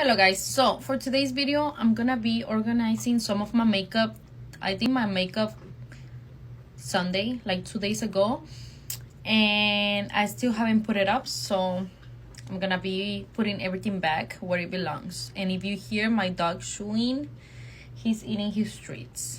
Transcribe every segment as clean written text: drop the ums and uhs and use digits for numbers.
Hello guys, so for today's video I'm gonna be organizing some of my makeup. I did my makeup Sunday, like 2 days ago, and I still haven't put it up, so I'm gonna be putting everything back where it belongs. And if you hear my dog chewing, he's eating his treats.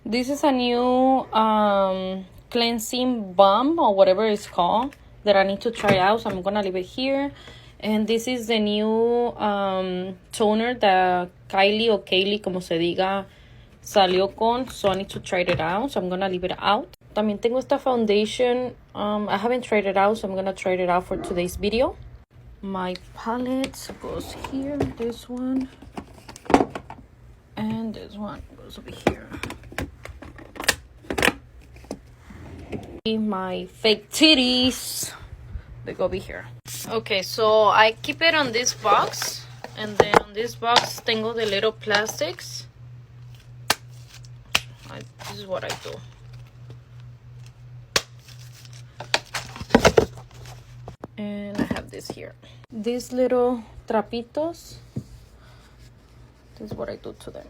This is a new cleansing balm or whatever it's called that I need to try out, so I'm gonna leave it here. And this is the new toner that Kylie or Kaylee, como se diga, salió con, so I need to try it out, so I'm gonna leave it out. También tengo esta foundation. I haven't tried it out, so I'm gonna try it out for today's video. My palette goes here, this one, and this one goes over here. My fake titties, they go over here. Okay, so I keep it on this box, and then on this box tengo the little plastics. This is what I do. And I have this here, these little trapitos. This is what I do to them.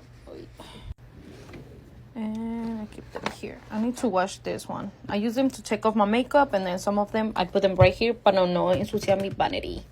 And I keep them here. I need to wash this one. I use them to take off my makeup, and then some of them I put them right here para no ensuciar mi vanity.